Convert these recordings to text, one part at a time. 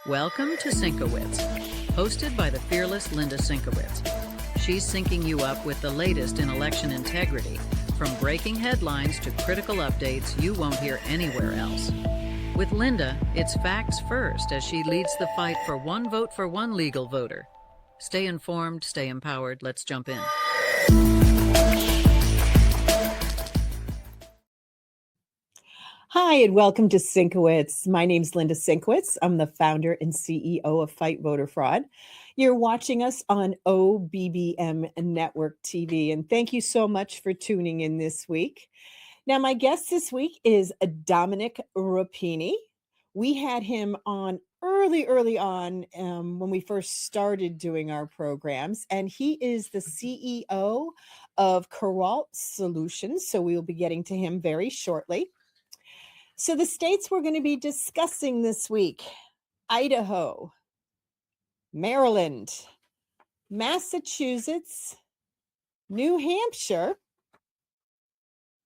Welcome to SYNC-O-WICZ, hosted by the fearless Linda SYNC-O-WICZ. She's syncing you up with the latest in election integrity, from breaking headlines to critical updates you won't hear anywhere else. With Linda, it's facts first as she leads the fight for one vote for one legal voter. Stay informed, stay empowered. Let's jump in. Hi, and welcome to SYNC-O-WICZ. My name's Linda SYNC-O-WICZ. I'm the founder and CEO of Fight Voter Fraud. You're watching us on OBBM Network TV, and thank you so much for tuning in this week. Now, my guest this week is Dominic Rapini. We had him on early on when we first started doing our programs, and he is the CEO of Coralt Solutions, so we will be getting to him very shortly. So the states we're going to be discussing this week: Idaho, Maryland, Massachusetts, New Hampshire,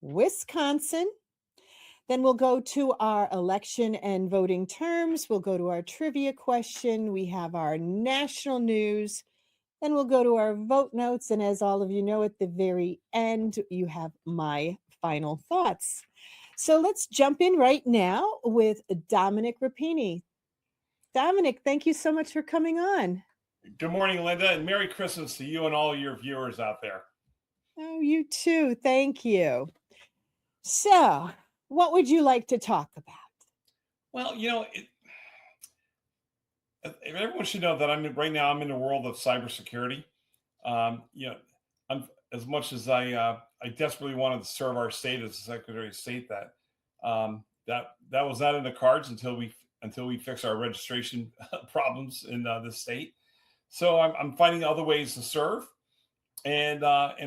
Wisconsin. Then we'll go to our election and voting terms. We'll go to our trivia question. We have our national news. Then we'll go to our vote notes. And as all of you know, at the very end, you have my final thoughts. So let's jump in right now with Dominic Rapini. Dominic, thank you so much for coming on. Good morning, Linda, and Merry Christmas to you and all your viewers out there. Oh, you too. Thank you. So, what would you like to talk about? Well, everyone should know that I'm in the world of cybersecurity. As much as I desperately wanted to serve our state as the Secretary of State, that was not in the cards until we fix our registration problems in the state. So I'm finding other ways to serve, and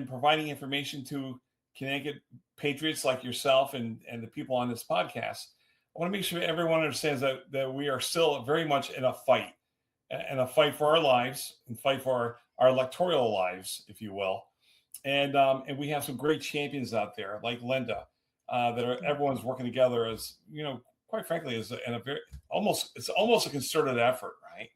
providing information to Connecticut patriots like yourself and the people on this podcast. I want to make sure everyone understands that we are still very much in a fight for our lives, and fight for our electoral lives, if you will. And we have some great champions out there like Linda, everyone's working together as, quite frankly, it's almost a concerted effort, right?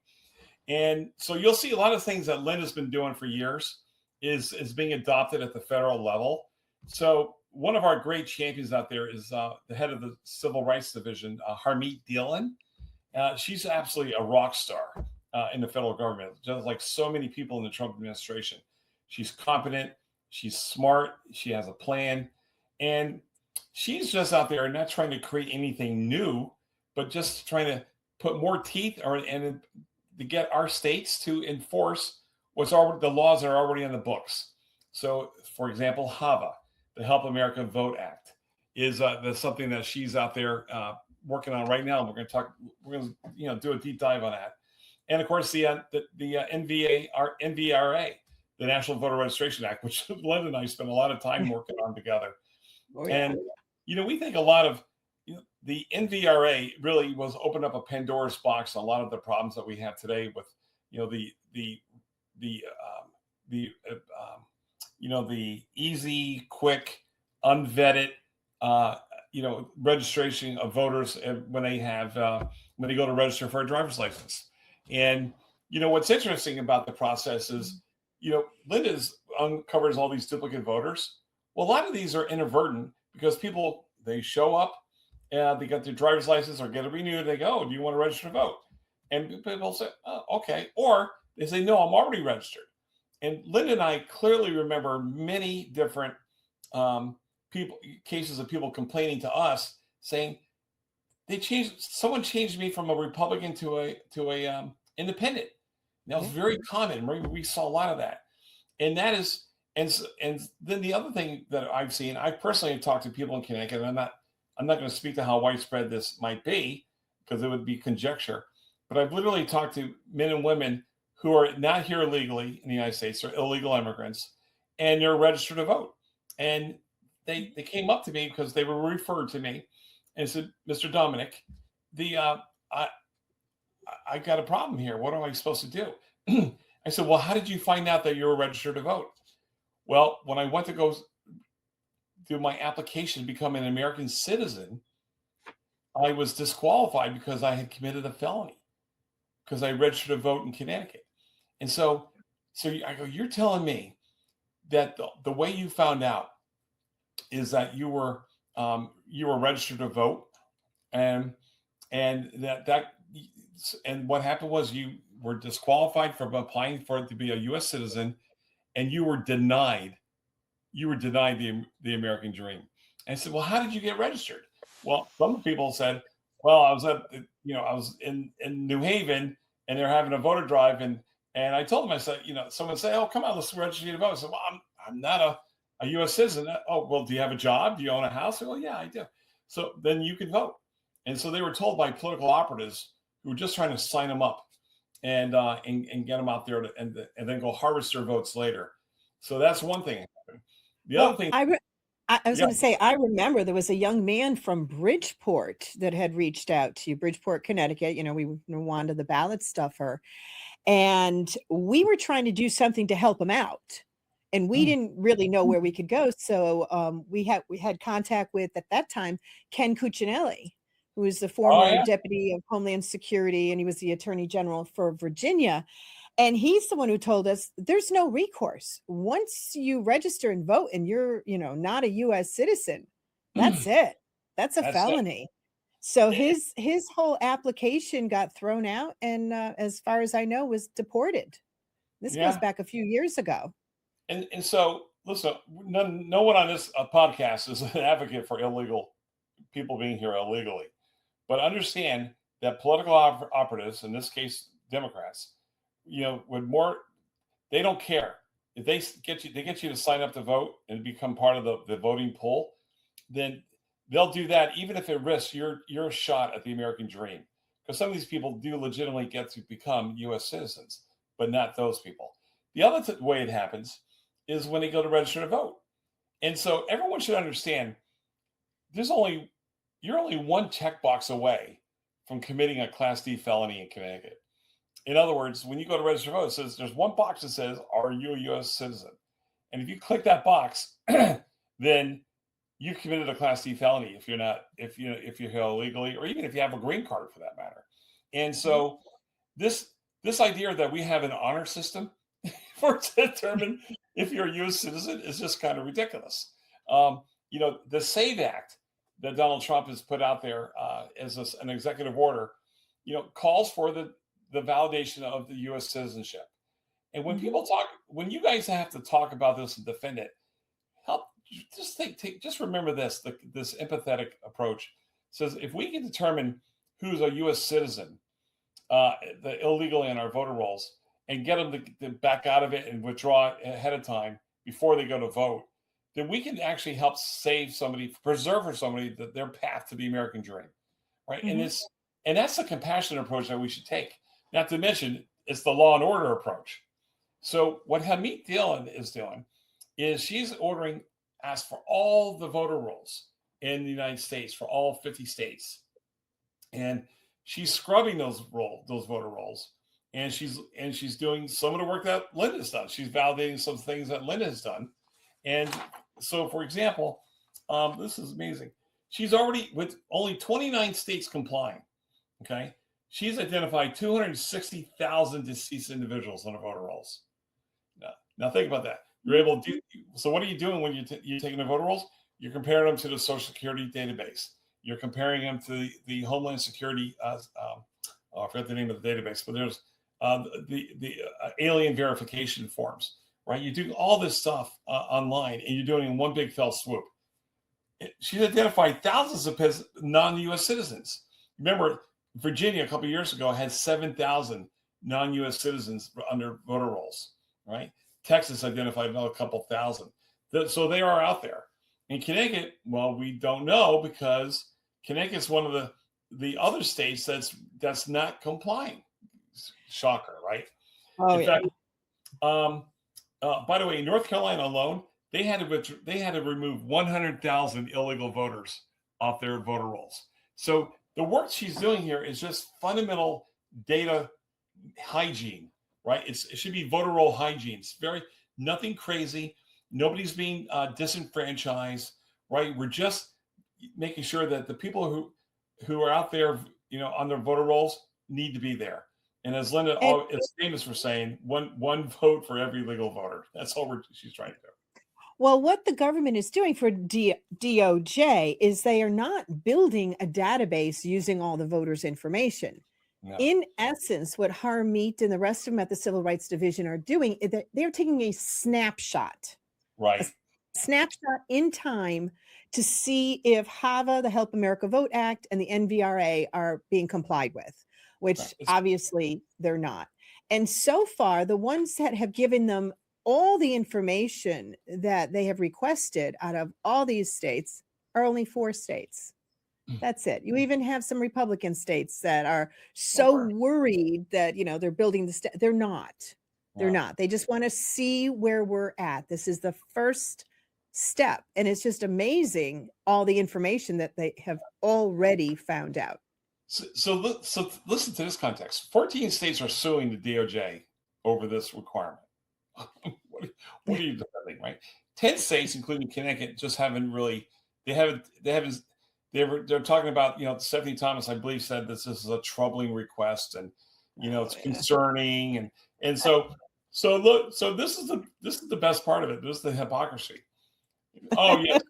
And so you'll see a lot of things that Linda's been doing for years is being adopted at the federal level. So one of our great champions out there is the head of the Civil Rights Division, Harmeet Dillon. She's absolutely a rock star in the federal government, just like so many people in the Trump administration. She's competent. She's smart. She has a plan. And she's just out there not trying to create anything new, but just trying to put more teeth and to get our states to enforce the laws that are already in the books. So, for example, HAVA, the Help America Vote Act, is that's something that she's out there working on right now. And we're going to do a deep dive on that. And of course, the NVRA, the National Voter Registration Act, which Linda and I spent a lot of time working on together. Oh, yeah. And, we think a lot of the NVRA really was opened up a Pandora's box on a lot of the problems that we have today with, the easy, quick, unvetted, registration of voters when they go to register for a driver's license. And, what's interesting about the process is, Linda uncovers all these duplicate voters. Well, a lot of these are inadvertent because people, they show up and they got their driver's license or get it renewed. They go, "Do you want to register to vote?" And people say, "Oh, okay." Or they say, "No, I'm already registered." And Linda and I clearly remember many different cases of people complaining to us saying someone changed me from a Republican to a independent. That was very common. We saw a lot of that. And that is, and then the other thing that I've seen, I personally have talked to people in Connecticut, and I'm not going to speak to how widespread this might be because it would be conjecture, but I've literally talked to men and women who are not here illegally in the United States, or illegal immigrants, and they're registered to vote. And they came up to me because they were referred to me and said, "Mr. Dominic, I got a problem here. What am I supposed to do?" I said, "Well, how did you find out that you were registered to vote?" "Well, when I went to go do my application to become an American citizen, I was disqualified because I had committed a felony." because I registered to vote in Connecticut. And so I go, you're telling me that the way you found out is that you were registered to vote, and and what happened was you were disqualified from applying for it to be a U.S. citizen, and you were denied the American dream. And I said, well, how did you get registered? Well, some people said, well, I was in New Haven, and they're having a voter drive, and I told them, I said, someone say, oh, come on, let's register you to vote. I said, well, I'm not a U.S. citizen. Oh, well, do you have a job? Do you own a house? I said, well, yeah, I do. So then you can vote. And so they were told by political operatives who were just trying to sign them up and get them out there and then go harvest their votes later. So that's one thing. The other thing. I was going to say, I remember there was a young man from Bridgeport that had reached out to you, Bridgeport, Connecticut. We wanted the ballot stuffer, and we were trying to do something to help him out, and we didn't really know where we could go. So we had contact with, at that time, Ken Cuccinelli, who was the former deputy of Homeland Security, and he was the attorney general for Virginia. And he's the one who told us there's no recourse. Once you register and vote and you're, not a U.S. citizen, that's it. That's a felony. So his whole application got thrown out, and as far as I know, was deported. This goes back a few years ago. And so, listen, no one on this podcast is an advocate for illegal people being here illegally. But understand that political operatives, in this case, Democrats, they don't care if they get you to sign up to vote and become part of the voting pool, then they'll do that even if it risks your shot at the American dream, because some of these people do legitimately get to become U.S. citizens, but not those people. The other way it happens is when they go to register to vote, and so everyone should understand you're only one checkbox away from committing a Class D felony in Connecticut. In other words, when you go to register to vote, it says there's one box that says, "Are you a U.S. citizen?" And if you click that box, then you committed a Class D felony if you're here illegally, or even if you have a green card for that matter. And so this idea that we have an honor system for to determine if you're a U.S. citizen is just kind of ridiculous. The SAVE Act that Donald Trump has put out there as an executive order, calls for the validation of the U.S. citizenship. And when when you guys have to talk about this and defend it, just remember this empathetic approach says, if we can determine who's a U.S. citizen illegally in our voter rolls and get them to back out of it and withdraw it ahead of time before they go to vote, then we can actually help preserve for somebody their path to the American dream, right? And that's a compassionate approach that we should take. Not to mention, it's the law and order approach. So what Hamid Dillon is doing is she's asked for all the voter rolls in the United States for all 50 states, and she's scrubbing those voter rolls, and she's doing some of the work that Linda's done. She's validating some things that Linda has done, and so, for example, this is amazing. She's already, with only 29 states complying, okay, she's identified 260,000 deceased individuals on her voter rolls. Now think about that. You're able to do, so what are you doing when you're taking the voter rolls? You're comparing them to the Social Security database. You're comparing them to the Homeland Security, I forgot the name of the database, but there's the alien verification forms, right? You do all this stuff online, and you're doing it in one big fell swoop. She's identified thousands of non-U.S. citizens. Remember, Virginia a couple of years ago had 7,000 non-U.S. citizens under voter rolls, right? Texas identified another couple thousand. So they are out there. In Connecticut, well, we don't know, because Connecticut's one of the other states that's not complying. Shocker, right? Oh, in fact, by the way, in North Carolina alone, they had to remove 100,000 illegal voters off their voter rolls. So the work she's doing here is just fundamental data hygiene, right? It should be voter roll hygiene. It's nothing crazy. Nobody's being disenfranchised, right? We're just making sure that the people who are out there, on their voter rolls need to be there. And as Linda is famous for saying, one vote for every legal voter. That's all she's trying to do. Well, what the government is doing for DOJ is they are not building a database using all the voters' information. No. In essence, what Harmeet and the rest of them at the Civil Rights Division are doing is that they're taking a snapshot. Right. A snapshot in time to see if HAVA, the Help America Vote Act, and the NVRA are being complied with, which obviously they're not. And so far, the ones that have given them all the information that they have requested out of all these states are only 4 states. That's it. You even have some Republican states that are so worried that, they're building they're not. They're not. They just want to see where we're at. This is the first step. And it's just amazing all the information that they have already found out. So listen to this context. 14 states are suing the DOJ over this requirement. What are you defending, right? 10 states, including Connecticut, just haven't really. They're talking about, Stephanie Thomas, I believe, said this is a troubling request, and it's concerning, and so this is the best part of it. This is the hypocrisy. Oh yes,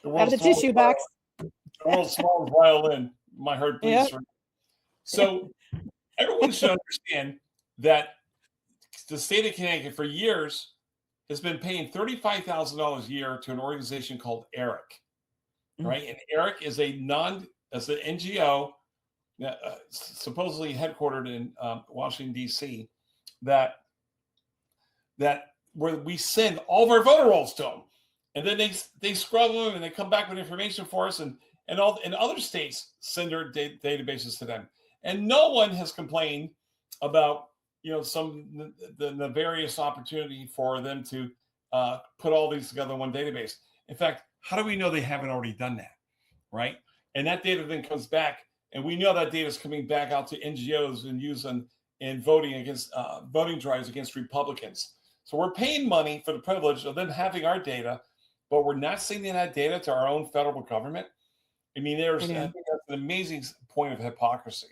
the Have the tissue box. The world's smallest violin. My heart bleeds. Yep. So everyone should understand that the state of Connecticut for years has been paying $35,000 a year to an organization called ERIC, right? And ERIC is an NGO supposedly headquartered in Washington, D.C., that where we send all of our voter rolls to them, and then they scrub them and they come back with information for us, and other states send their databases to them, and no one has complained about the nefarious opportunity for them to put all these together in one database. In fact, how do we know they haven't already done that, right? And that data then comes back, and we know that data is coming back out to NGOs and used in voting against voting drives against Republicans. So we're paying money for the privilege of them having our data, but we're not sending that data to our own federal government. I mean, I think that's an amazing point of hypocrisy.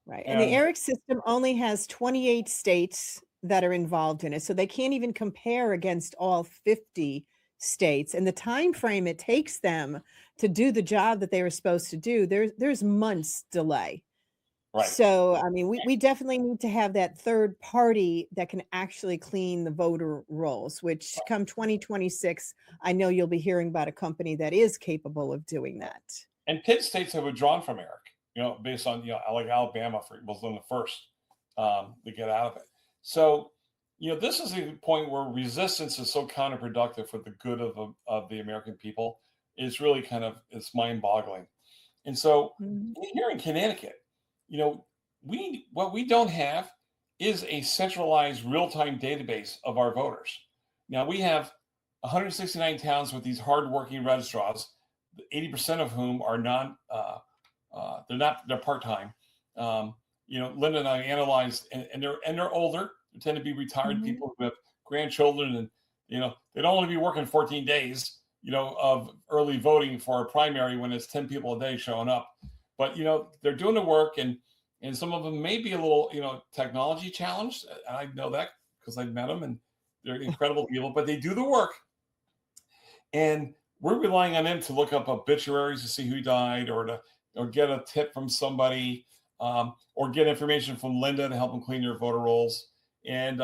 Right. And the ERIC system only has 28 states that are involved in it. So they can't even compare against all 50 states. And the time frame it takes them to do the job that they were supposed to do, there's months delay. Right. So, I mean, we definitely need to have that third party that can actually clean the voter rolls, which come 2026, I know you'll be hearing about a company that is capable of doing that. And 10 states have withdrawn from ERIC. Based on, like Alabama was one of the first to get out of it. So, this is a point where resistance is so counterproductive for the good of the American people. It's really it's mind-boggling. And so here in Connecticut, what we don't have is a centralized real-time database of our voters. Now, we have 169 towns with these hardworking registrars, 80% of whom are they're part-time. Linda and I analyzed, and they're older. They tend to be retired people who have grandchildren, and they don't want to be working 14 days, of early voting for a primary when it's 10 people a day showing up. But they're doing the work, and some of them may be a little technology challenged. I know that because I've met them, and they're incredible people. But they do the work, and we're relying on them to look up obituaries to see who died, or get a tip from somebody, or get information from Linda to help them clean their voter rolls. And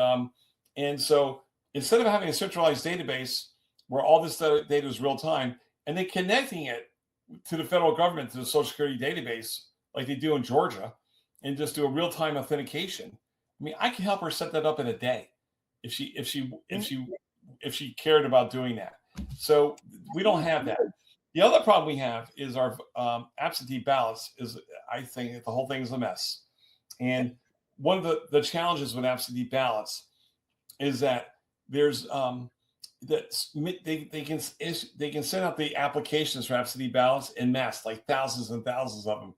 so instead of having a centralized database where all this data is real time, and then connecting it to the federal government, to the Social Security database, like they do in Georgia, and just do a real time authentication. I mean, I can help her set that up in a day if she cared about doing that. So we don't have that. The other problem we have is our absentee ballots. I think the whole thing is a mess. And one of the challenges with absentee ballots is that there's they can send out the applications for absentee ballots en masse, like thousands and thousands of them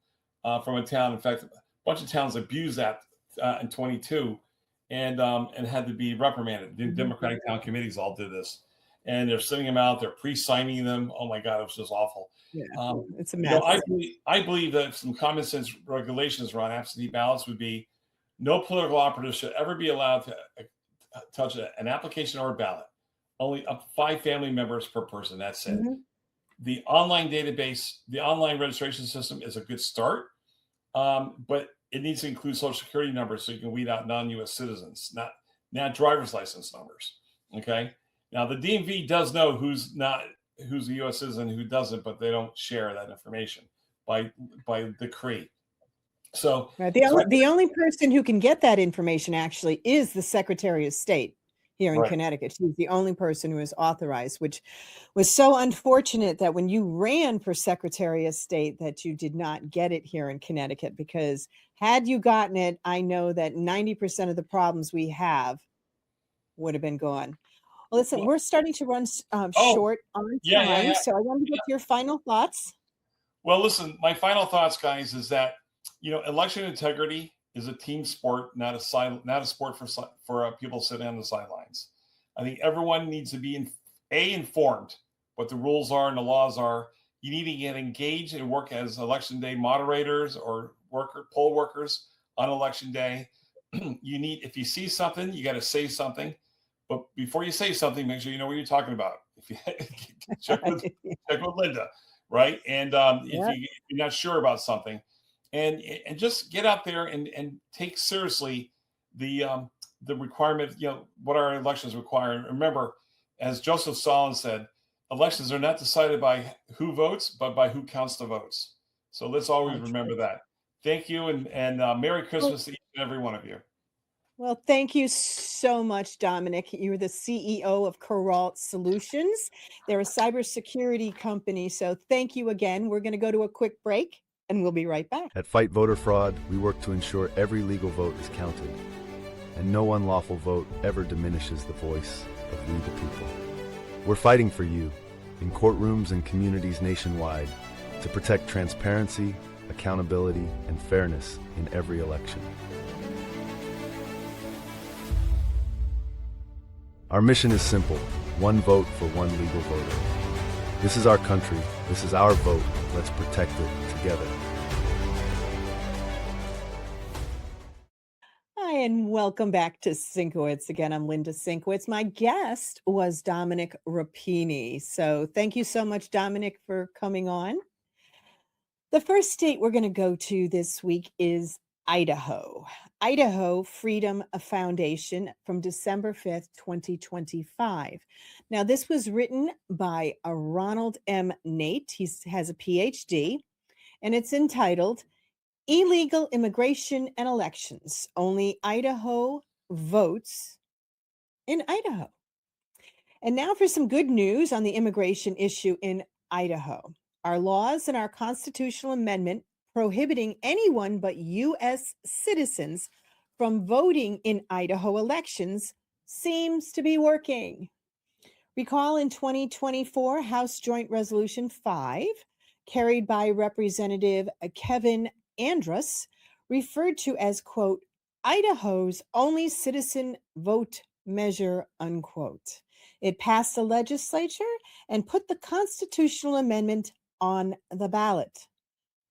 from a town. In fact, a bunch of towns abused that in 22 and had to be reprimanded. The Democratic town committees all did this. And they're sending them out. They're pre-signing them. Oh my God, it was just awful. Yeah, it's a mess. I believe that some common sense regulations around absentee ballots would be No political operative should ever be allowed to touch an application or a ballot. Only up to 5 family members per person. That's it. Mhm. The online database, the online registration system is a good start, but it needs to include social security numbers so you can weed out non-U.S. citizens, not driver's license numbers. Okay. Now the DMV does know who's a U.S. citizen, who doesn't, but they don't share that information by decree. So, Right. so The only person who can get that information actually is the Secretary of State here in right. Connecticut. She's the only person who is authorized, which was so unfortunate that when you ran for Secretary of State that you did not get it here in Connecticut, because had you gotten it, I know that 90% of the problems we have would have been gone. Well, listen, we're starting to run short on time, so I want to get your final thoughts. Well, listen, my final thoughts, guys, is that election integrity is a team sport, not a sport for people sitting on the sidelines. I think everyone needs to be informed what the rules are and the laws are. You need to get engaged and work as election day moderators or poll workers on election day. If you see something, you got to say something. But before you say something, make sure you know what you're talking about. If you check with Linda, right? And if you're not sure about something, and just get out there and take seriously the requirement, what our elections require. And remember, as Joseph Stalin said, elections are not decided by who votes, but by who counts the votes. So let's always remember that. Thank you, and Merry Christmas to each and every one of you. Well, thank you so much, Dominic. You're the CEO of Coralt Solutions. They're a cybersecurity company. So thank you again. We're going to go to a quick break and we'll be right back. At Fight Voter Fraud, we work to ensure every legal vote is counted and no unlawful vote ever diminishes the voice of we the people. We're fighting for you in courtrooms and communities nationwide to protect transparency, accountability, and fairness in every election. Our mission is simple: one vote for one legal voter. This is our country. This is our vote. Let's protect it together. Hi, and welcome back to SYNC-O-WICZ. Again, I'm Linda SYNC-O-WICZ. My guest was Dominic Rapini. So thank you so much, Dominic, for coming on. The first state we're going to go to this week is Idaho. Idaho Freedom Foundation from December 5th, 2025. Now, this was written by Ronald M. Nate. He has a PhD, and it's entitled Illegal Immigration and Elections. Only Idaho Votes in Idaho. And now for some good news on the immigration issue in Idaho. Our laws and our constitutional amendment prohibiting anyone but U.S. citizens from voting in Idaho elections seems to be working. Recall in 2024, House Joint Resolution 5, carried by Representative Kevin Andrus, referred to as, quote, Idaho's only citizen vote measure, unquote. It passed the legislature and put the constitutional amendment on the ballot.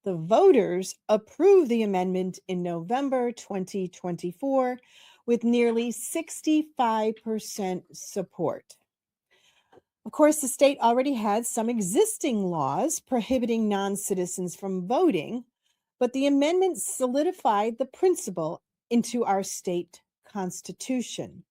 The voters approved the amendment in November 2024 with nearly 65% support. Of course, the state already had some existing laws prohibiting non-citizens from voting, but the amendment solidified the principle into our state constitution.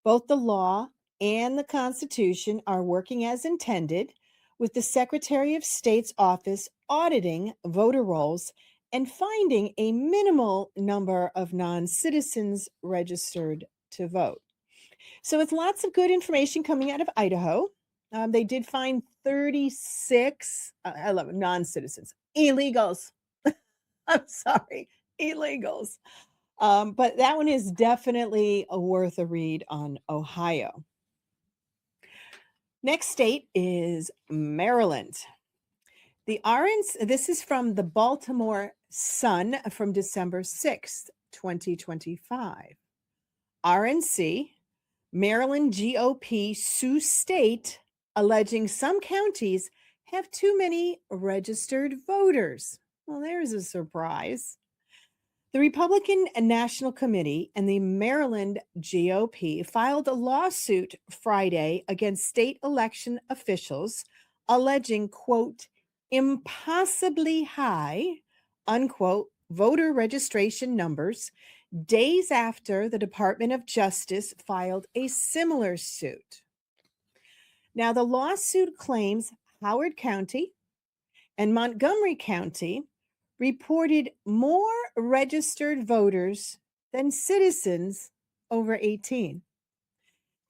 Both the law and the Constitution are working as intended, with the Secretary of State's office auditing voter rolls and finding a minimal number of non-citizens registered to vote. So it's lots of good information coming out of Idaho. They did find 36, I love it, non-citizens, illegals. I'm sorry, illegals. But that one is definitely worth a read on Ohio. Next state is Maryland. This is from the Baltimore Sun from December 6th, 2025. RNC, Maryland GOP sue state alleging some counties have too many registered voters. Well, there's a surprise. The Republican National Committee and the Maryland GOP filed a lawsuit Friday against state election officials alleging, quote, impossibly high, unquote, voter registration numbers days after the Department of Justice filed a similar suit. Now, the lawsuit claims Howard County and Montgomery County reported more registered voters than citizens over 18.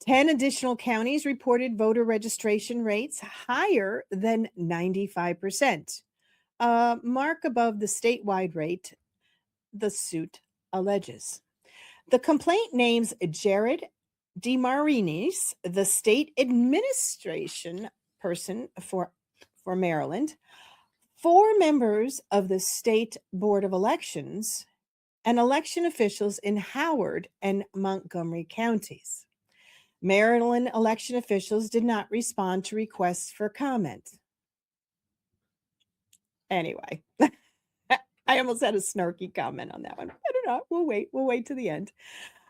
10 additional counties reported voter registration rates higher than 95%, a mark above the statewide rate, the suit alleges. The complaint names Jared DeMarinis, the state administration person for Maryland, 4 members of the State Board of Elections, and election officials in Howard and Montgomery counties. Maryland election officials did not respond to requests for comment. Anyway, I almost had a snarky comment on that one. I don't know. We'll wait to the end.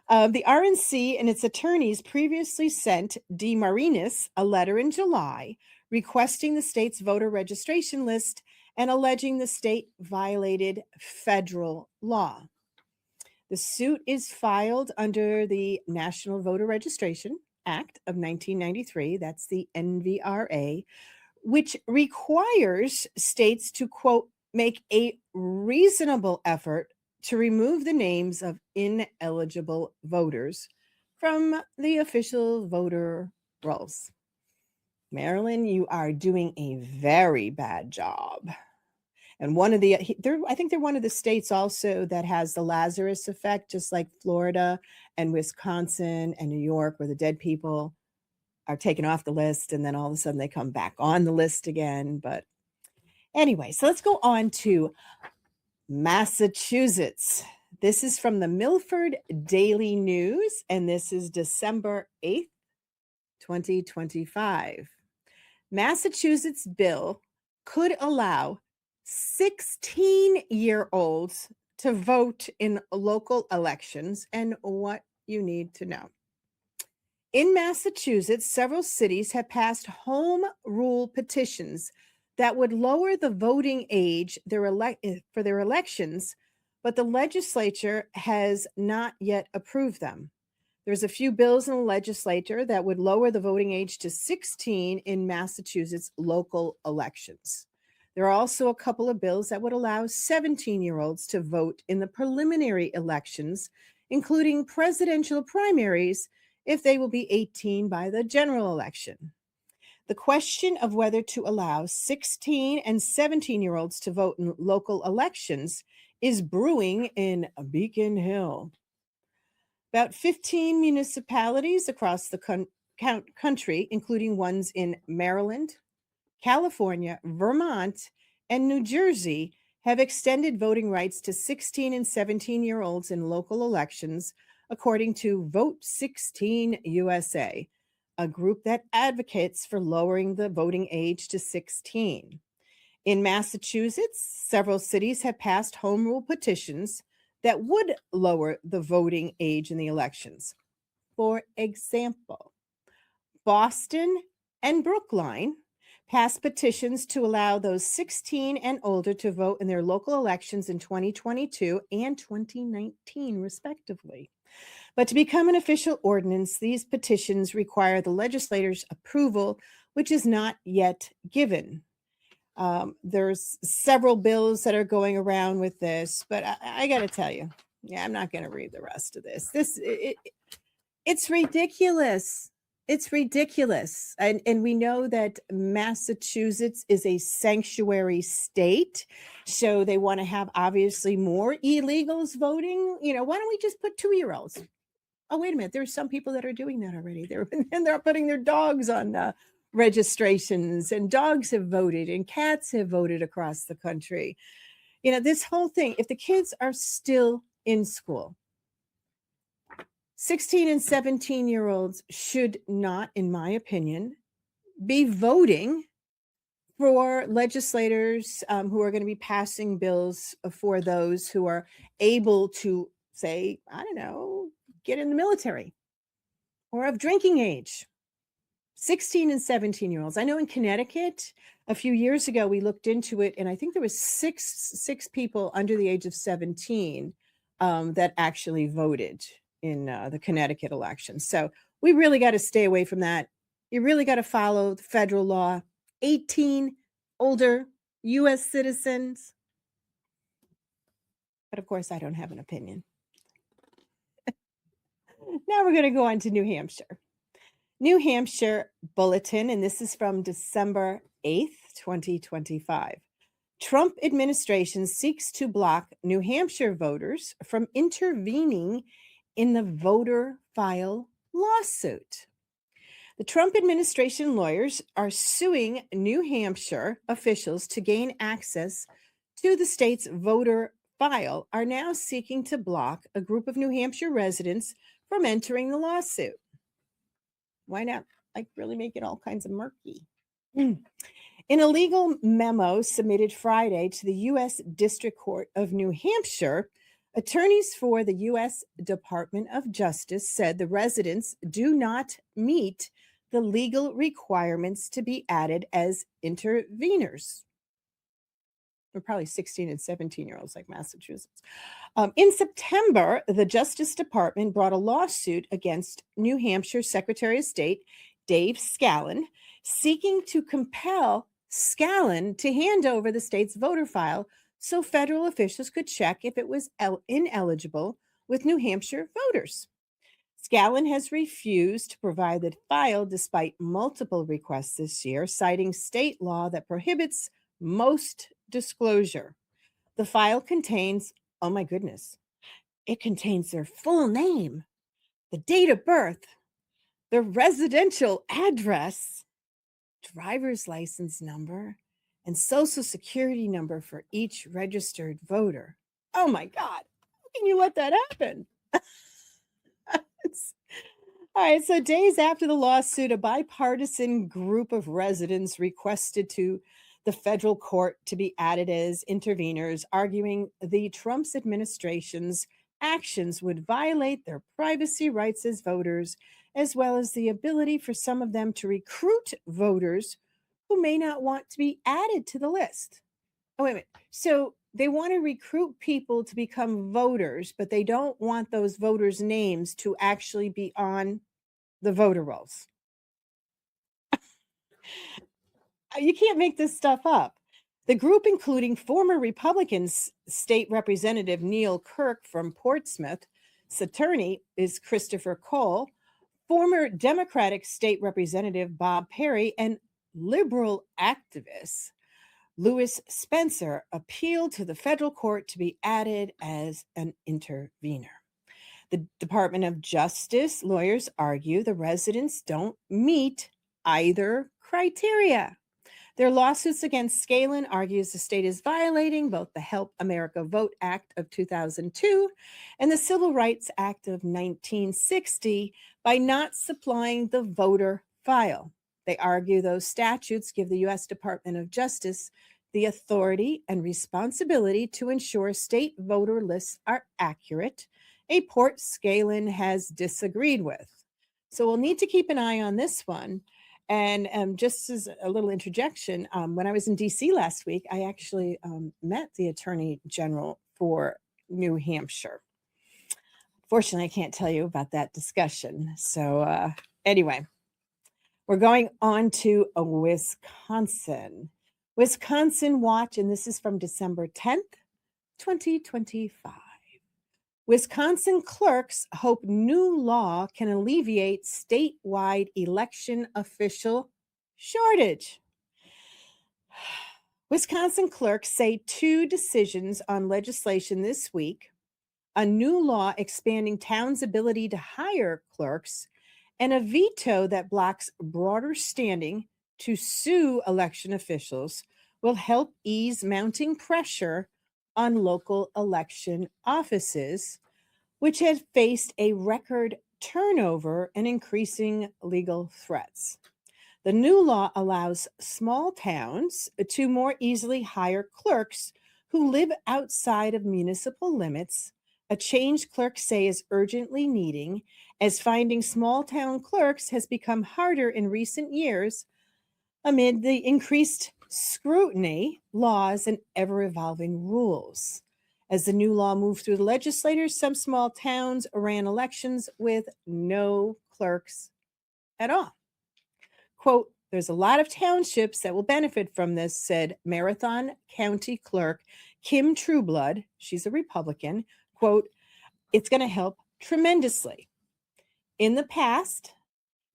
The RNC and its attorneys previously sent DeMarinis a letter in July requesting the state's voter registration list and alleging the state violated federal law. The suit is filed under the National Voter Registration Act of 1993, that's the NVRA, which requires states to, quote, make a reasonable effort to remove the names of ineligible voters from the official voter rolls. Maryland, you are doing a very bad job. And I think they're one of the states also that has the Lazarus effect, just like Florida and Wisconsin and New York, where the dead people are taken off the list and then all of a sudden they come back on the list again. But anyway, so let's go on to Massachusetts. This is from the Milford Daily News, and this is December 8th, 2025. Massachusetts bill could allow 16-year-olds to vote in local elections, and what you need to know. In Massachusetts, several cities have passed home rule petitions that would lower the voting age for their elections, but the legislature has not yet approved them. There's a few bills in the legislature that would lower the voting age to 16 in Massachusetts local elections. There are also a couple of bills that would allow 17-year-olds to vote in the preliminary elections, including presidential primaries, if they will be 18 by the general election. The question of whether to allow 16 and 17-year-olds to vote in local elections is brewing in Beacon Hill. About 15 municipalities across the country, including ones in Maryland, California, Vermont, and New Jersey, have extended voting rights to 16 and 17-year-olds in local elections, according to Vote 16 USA, a group that advocates for lowering the voting age to 16. In Massachusetts, several cities have passed home rule petitions that would lower the voting age in the elections. For example, Boston and Brookline passed petitions to allow those 16 and older to vote in their local elections in 2022 and 2019, respectively. But to become an official ordinance, these petitions require the legislator's approval, which is not yet given. There's several bills that are going around with this, but I got to tell you, I'm not going to read the rest of this. It's ridiculous. It's ridiculous. And we know that Massachusetts is a sanctuary state. So they want to have obviously more illegals voting. Why don't we just put 2-year-olds? Oh, wait a minute. There are some people that are doing that already. They're putting their dogs on registrations, and dogs have voted and cats have voted across the country. This whole thing, if the kids are still in school, 16 and 17-year-olds should not, in my opinion, be voting for legislators who are going to be passing bills for those who are able to, say, I don't know, get in the military or of drinking age. 16 and 17-year-olds. I know in Connecticut, a few years ago, we looked into it, and I think there was six people under the age of 17 that actually voted in the Connecticut election. So we really got to stay away from that. You really got to follow the federal law. 18, older, U.S. citizens. But of course, I don't have an opinion. Now we're going to go on to New Hampshire. New Hampshire Bulletin, and this is from December 8th, 2025. Trump administration seeks to block New Hampshire voters from intervening in the voter file lawsuit. The Trump administration lawyers are suing New Hampshire officials to gain access to the state's voter file, are now seeking to block a group of New Hampshire residents from entering the lawsuit. Why not, like, really make it all kinds of murky? In a legal memo submitted Friday to the U.S. District Court of New Hampshire, attorneys for the U.S. Department of Justice said the residents do not meet the legal requirements to be added as interveners. They're probably 16 and 17-year-olds like Massachusetts. In September, the Justice Department brought a lawsuit against New Hampshire Secretary of State Dave Scallon, seeking to compel Scallon to hand over the state's voter file so federal officials could check if it was ineligible with New Hampshire voters. Scallon has refused to provide the file despite multiple requests this year, citing state law that prohibits most disclosure. The file contains, oh my goodness, it contains their full name, the date of birth, their residential address, driver's license number, and social security number for each registered voter. Oh my God, how can you let that happen? All right, so days after the lawsuit, a bipartisan group of residents requested to the federal court to be added as interveners, arguing the Trump's administration's actions would violate their privacy rights as voters, as well as the ability for some of them to recruit voters who may not want to be added to the list. Oh, wait a minute. So they want to recruit people to become voters, but they don't want those voters' names to actually be on the voter rolls. You can't make this stuff up. The group, including former Republican State Representative Neil Kirk from Portsmouth, its attorney is Christopher Cole, former Democratic State Representative Bob Perry, and liberal activist Louis Spencer, appealed to the federal court to be added as an intervener. The Department of Justice lawyers argue the residents don't meet either criteria. Their lawsuits against Scallon argues the state is violating both the Help America Vote Act of 2002 and the Civil Rights Act of 1960 by not supplying the voter file. They argue those statutes give the U.S. Department of Justice the authority and responsibility to ensure state voter lists are accurate, a point Scallon has disagreed with. So we'll need to keep an eye on this one. And just as a little interjection, when I was in D.C. last week, I actually met the Attorney General for New Hampshire. Fortunately, I can't tell you about that discussion. So anyway, we're going on to Wisconsin. Wisconsin Watch, and this is from December 10th, 2025. Wisconsin clerks hope new law can alleviate statewide election official shortage. Wisconsin clerks say 2 decisions on legislation this week, a new law expanding towns' ability to hire clerks, and a veto that blocks broader standing to sue election officials, will help ease mounting pressure on local election offices, which have faced a record turnover and increasing legal threats. The new law allows small towns to more easily hire clerks who live outside of municipal limits, a change clerks say is urgently needing, as finding small town clerks has become harder in recent years amid the increased scrutiny, laws, and ever evolving rules. As the new law moved through the legislators, some small towns ran elections with no clerks at all. Quote, there's a lot of townships that will benefit from this, said Marathon County Clerk Kim Trueblood. She's a Republican. Quote, it's going to help tremendously. In the past,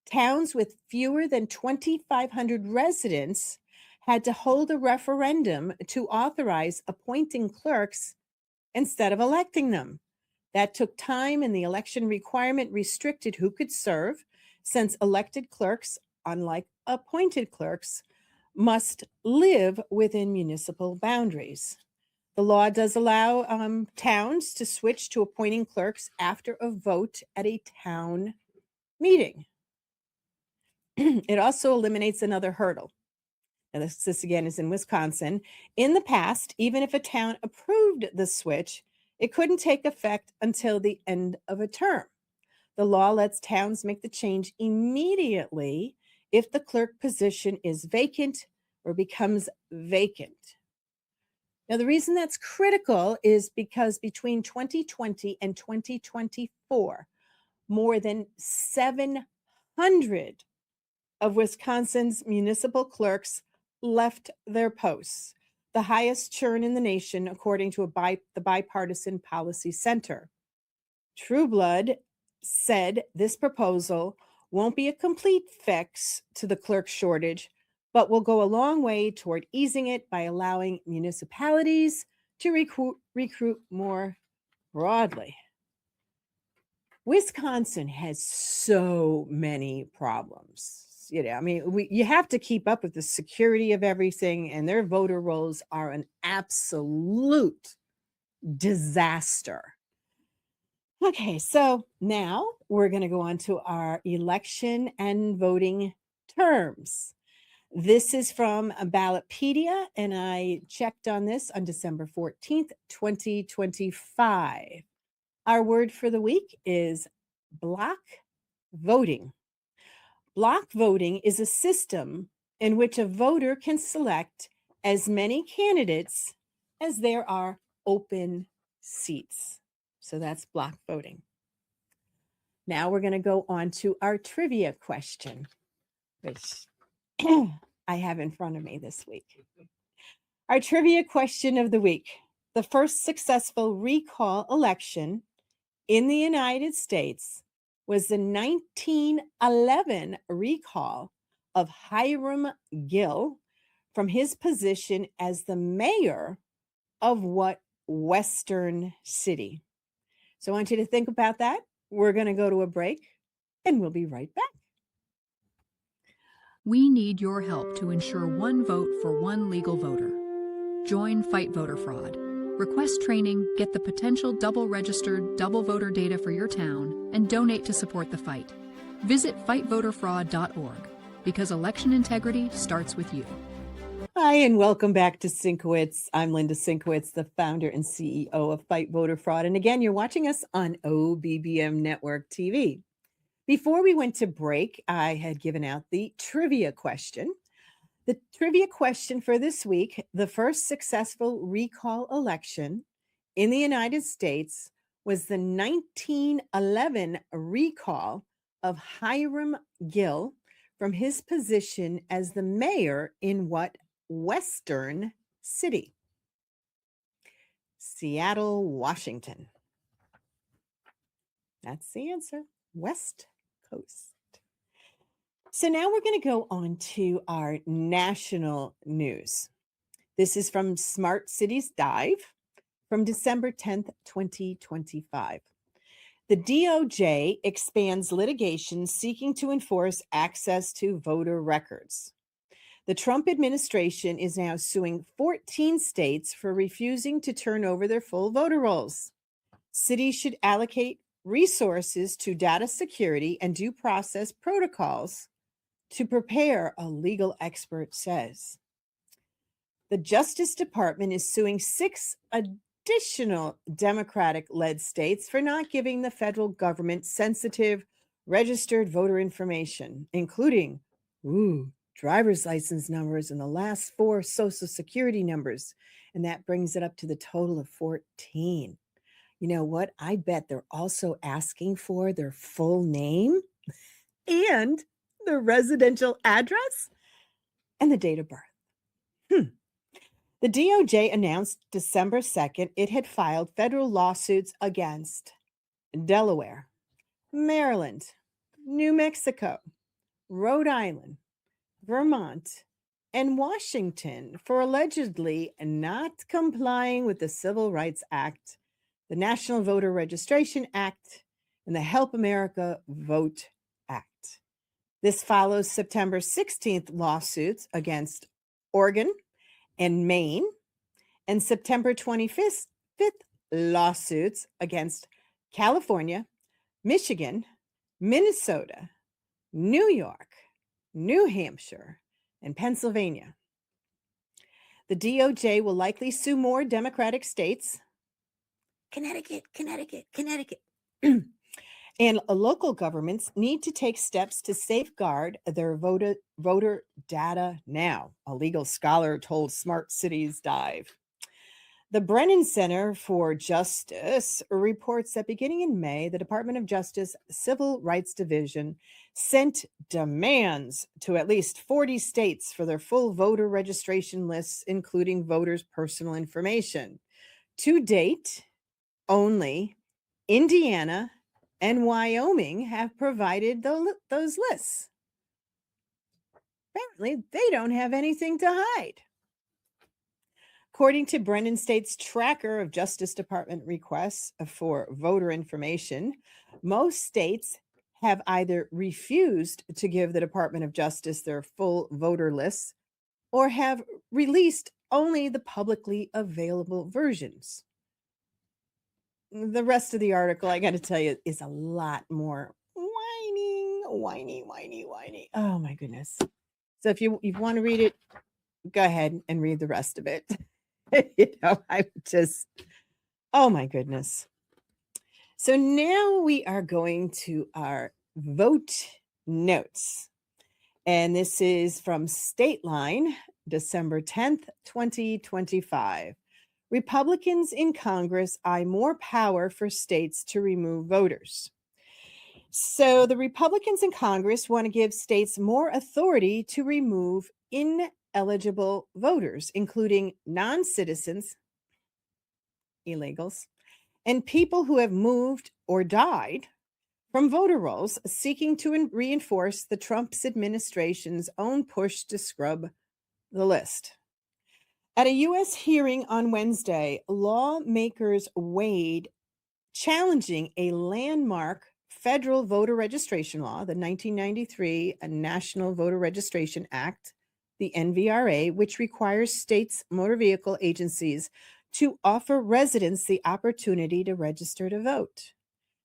towns with fewer than 2,500 residents had to hold a referendum to authorize appointing clerks instead of electing them. That took time, and the election requirement restricted who could serve, since elected clerks, unlike appointed clerks, must live within municipal boundaries. The law does allow towns to switch to appointing clerks after a vote at a town meeting. It also eliminates another hurdle. Now, this again is in Wisconsin. In the past, even if a town approved the switch, it couldn't take effect until the end of a term. The law lets towns make the change immediately if the clerk position is vacant or becomes vacant. Now, the reason that's critical is because between 2020 and 2024, more than 700 of Wisconsin's municipal clerks left their posts, the highest churn in the nation, according to the Bipartisan Policy Center. Trueblood said this proposal won't be a complete fix to the clerk shortage, but will go a long way toward easing it by allowing municipalities to recruit more broadly. Wisconsin has so many problems. You have to keep up with the security of everything, and their voter rolls are an absolute disaster. Okay, so now we're going to go on to our election and voting terms. This is from Ballotpedia, and I checked on this on December 14th, 2025. Our word for the week is block voting. Block voting is a system in which a voter can select as many candidates as there are open seats. So that's block voting. Now we're going to go on to our trivia question, which I have in front of me this week. Our trivia question of the week: the first successful recall election in the United States was the 1911 recall of Hiram Gill from his position as the mayor of what Western city? So I want you to think about that. We're going to go to a break, and we'll be right back. We need your help to ensure one vote for one legal voter. Join Fight Voter Fraud. Request training, get the potential double-registered, double voter data for your town, and donate to support the fight. Visit fightvoterfraud.org, because election integrity starts with you. Hi, and welcome back to SYNC-O-WICZ. I'm Linda SYNC-O-WICZ, the founder and CEO of Fight Voter Fraud. And again, you're watching us on OBBM Network TV. Before we went to break, I had given out the trivia question. The trivia question for this week: the first successful recall election in the United States was the 1911 recall of Hiram Gill from his position as the mayor in what Western city? Seattle, Washington. That's the answer. West Coast. So now we're going to go on to our national news. This is from Smart Cities Dive from December 10th, 2025. The DOJ expands litigation seeking to enforce access to voter records. The Trump administration is now suing 14 states for refusing to turn over their full voter rolls. Cities should allocate resources to data security and due process protocols to prepare, a legal expert says. The Justice Department is suing 6 additional Democratic-led states for not giving the federal government sensitive registered voter information, including driver's license numbers and the last 4 social security numbers. And that brings it up to the total of 14. You know what? I bet they're also asking for their full name and their residential address and the date of birth. The DOJ announced December 2nd it had filed federal lawsuits against Delaware, Maryland, New Mexico, Rhode Island, Vermont, and Washington for allegedly not complying with the Civil Rights Act, the National Voter Registration Act, and the Help America Vote Act. This follows September 16th lawsuits against Oregon and Maine, and September 25th lawsuits against California, Michigan, Minnesota, New York, New Hampshire, and Pennsylvania. The DOJ will likely sue more Democratic states, Connecticut, and local governments need to take steps to safeguard their voter data now, a legal scholar told Smart Cities Dive. The Brennan Center for Justice reports that beginning in May, the Department of Justice Civil Rights Division sent demands to at least 40 states for their full voter registration lists, including voters' personal information. To date, only Indiana and Wyoming have provided those lists. Apparently, they don't have anything to hide. According to Brennan State's tracker of Justice Department requests for voter information, most states have either refused to give the Department of Justice their full voter lists or have released only the publicly available versions. The rest of the article, I got to tell you, is a lot more whiny. Oh my goodness. So if you want to read it, go ahead and read the rest of it. I'm just, oh my goodness. So now we are going to our vote notes. And this is from Stateline, December 10th, 2025. Republicans in Congress eye more power for states to remove voters. So the Republicans in Congress want to give states more authority to remove ineligible voters, including non-citizens, illegals, and people who have moved or died from voter rolls, seeking to reinforce the Trump administration's own push to scrub the list. At a U.S. hearing on Wednesday, lawmakers weighed challenging a landmark federal voter registration law, the 1993 National Voter Registration Act, the NVRA, which requires states' motor vehicle agencies to offer residents the opportunity to register to vote.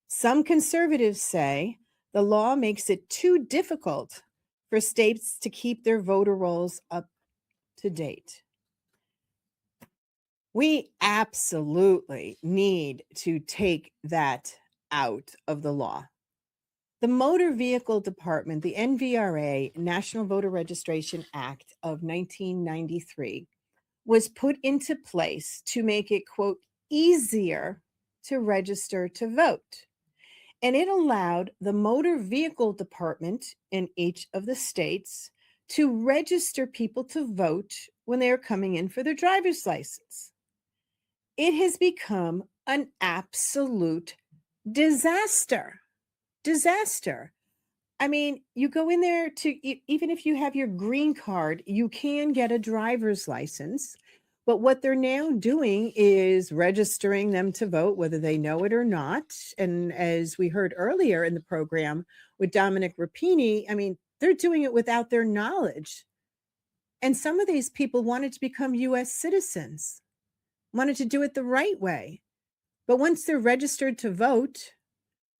Some conservatives say the law makes it too difficult for states to keep their voter rolls up to date. We absolutely need to take that out of the law. The Motor Vehicle Department, the NVRA, National Voter Registration Act of 1993, was put into place to make it, quote, easier to register to vote. And it allowed the Motor Vehicle Department in each of the states to register people to vote when they are coming in for their driver's license. It has become an absolute disaster. I mean, you go in there even if you have your green card, you can get a driver's license. But what they're now doing is registering them to vote, whether they know it or not. And as we heard earlier in the program with Dominic Rapini, I mean, they're doing it without their knowledge. And some of these people wanted to become U.S. citizens, wanted to do it the right way. But once they're registered to vote,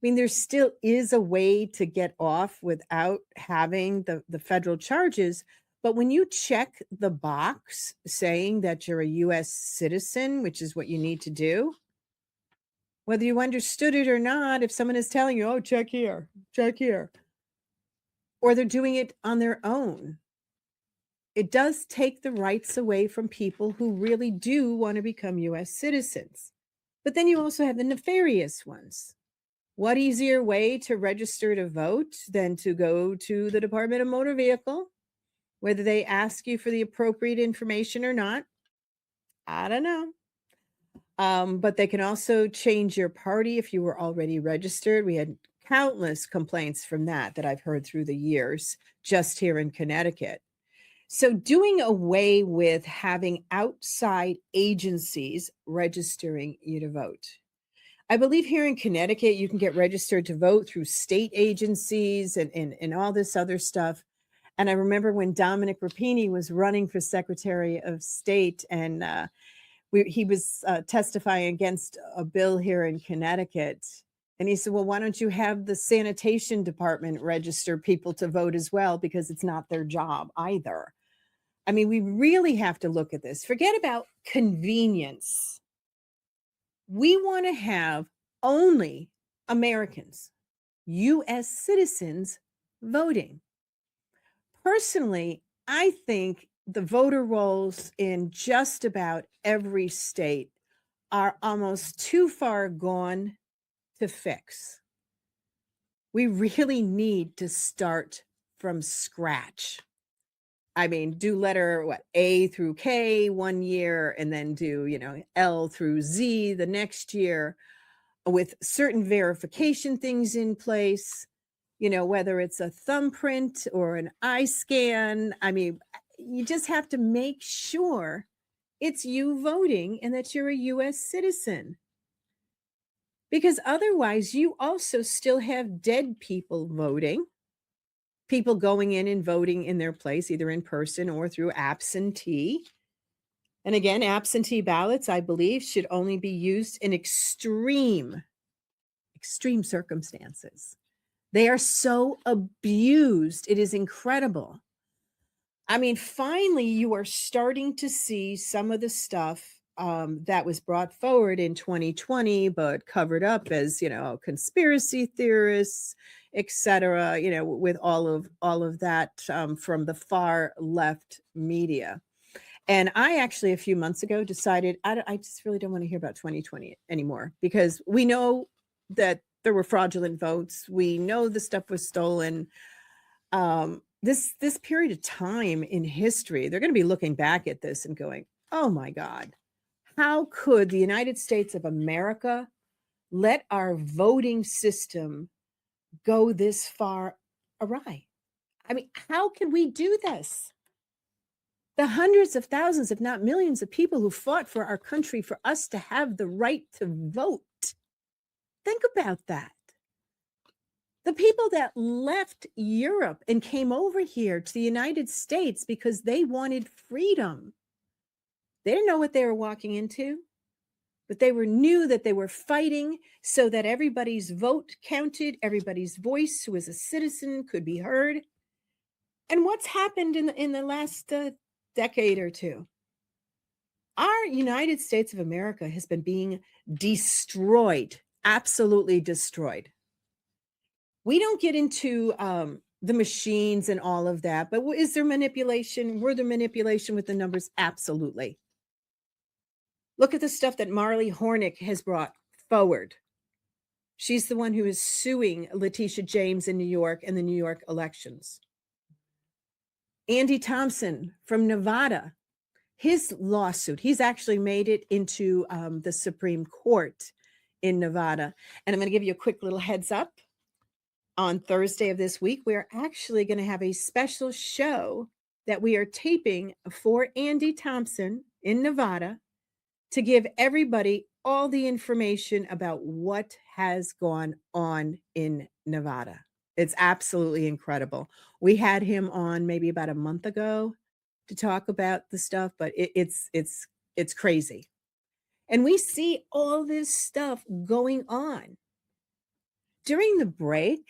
mean, there still is a way to get off without having the federal charges. But when you check the box saying that you're a US citizen, which is what you need to do, whether you understood it or not, if someone is telling you, oh, check here, or they're doing it on their own, it does take the rights away from people who really do want to become US citizens. But then you also have the nefarious ones. What easier way to register to vote than to go to the Department of Motor Vehicle, whether they ask you for the appropriate information or not? I don't know. But they can also change your party if you were already registered. We had countless complaints from that I've heard through the years just here in Connecticut. So doing away with having outside agencies registering you to vote. I believe here in Connecticut, you can get registered to vote through state agencies and all this other stuff. And I remember when Dominic Rapini was running for Secretary of State, and he was testifying against a bill here in Connecticut. And he said, well, why don't you have the sanitation department register people to vote as well? Because it's not their job either. I mean, we really have to look at this. Forget about convenience. We want to have only Americans, US citizens, voting. Personally, I think the voter rolls in just about every state are almost too far gone to fix. We really need to start from scratch. I mean, do letter A through K one year, and then do, L through Z the next year, with certain verification things in place, whether it's a thumbprint or an eye scan. I mean, you just have to make sure it's you voting and that you're a US citizen. Because otherwise, you also still have dead people voting. People going in and voting in their place, either in person or through absentee. And again, absentee ballots, I believe, should only be used in extreme circumstances. They are so abused. It is incredible. I mean, finally, you are starting to see some of the stuff that was brought forward in 2020, but covered up as, conspiracy theorists, etc., with all of that from the far left media. And I actually, a few months ago, decided I just really don't want to hear about 2020 anymore, because we know that there were fraudulent votes. We know the stuff was stolen. This period of time in history, they're going to be looking back at this and going, oh my God, how could the United States of America let our voting system go this far awry? I mean, how can we do this? The hundreds of thousands, if not millions of people who fought for our country, for us to have the right to vote. Think about that. The people that left Europe and came over here to the United States because they wanted freedom. They didn't know what they were walking into, but they knew that they were fighting so that everybody's vote counted, everybody's voice who was a citizen could be heard. And what's happened in the last decade or two? Our United States of America has been being destroyed, absolutely destroyed. We don't get into the machines and all of that, but is there manipulation? Were there manipulation with the numbers? Absolutely. Look at the stuff that Marley Hornick has brought forward. She's the one who is suing Letitia James in New York and the New York elections. Andy Thompson from Nevada, his lawsuit, he's actually made it into the Supreme Court in Nevada. And I'm going to give you a quick little heads up. On Thursday of this week, we're actually going to have a special show that we are taping for Andy Thompson in Nevada to give everybody all the information about what has gone on in Nevada. It's absolutely incredible. We had him on maybe about a month ago to talk about the stuff, but it's crazy. And we see all this stuff going on. During the break,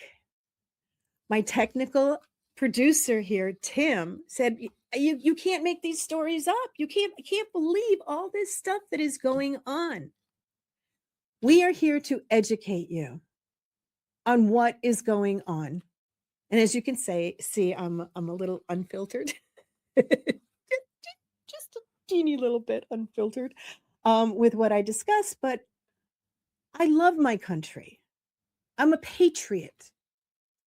my technical producer here, Tim, said, you can't make these stories up. I can't believe all this stuff that is going on. We are here to educate you on what is going on. And as you can see, I'm a little unfiltered. Just a teeny little bit unfiltered with what I discuss, but I love my country. I'm a patriot.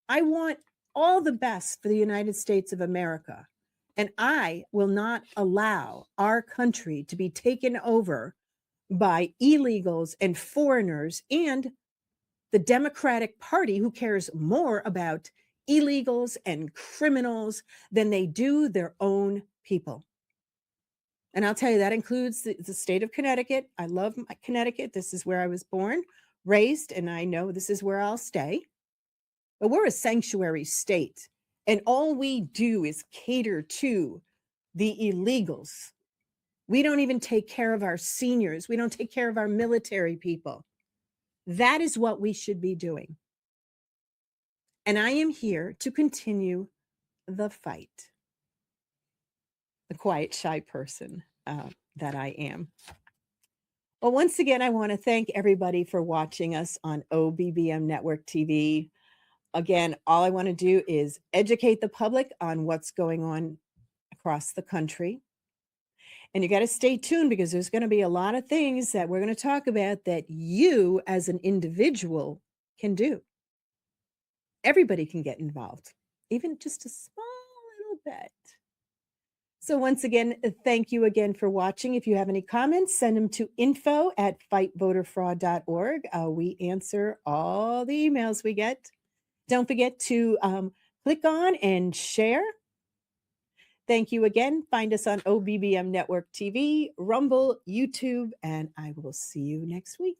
I want all the best for the United States of America. And I will not allow our country to be taken over by illegals and foreigners and the Democratic Party, who cares more about illegals and criminals than they do their own people. And I'll tell you, that includes the state of Connecticut. I love Connecticut. This is where I was born, raised, and I know this is where I'll stay. But we're a sanctuary state, and all we do is cater to the illegals. We don't even take care of our seniors. We don't take care of our military people. That is what we should be doing. And I am here to continue the fight. The quiet, shy person that I am. Well, once again, I want to thank everybody for watching us on OBBM Network TV. Again, all I want to do is educate the public on what's going on across the country. And you got to stay tuned, because there's going to be a lot of things that we're going to talk about that you as an individual can do. Everybody can get involved, even just a small little bit. So once again, thank you again for watching. If you have any comments, send them to info@fightvoterfraud.org. We answer all the emails we get. Don't forget to click on and share. Thank you again. Find us on OBBM Network TV, Rumble, YouTube, and I will see you next week.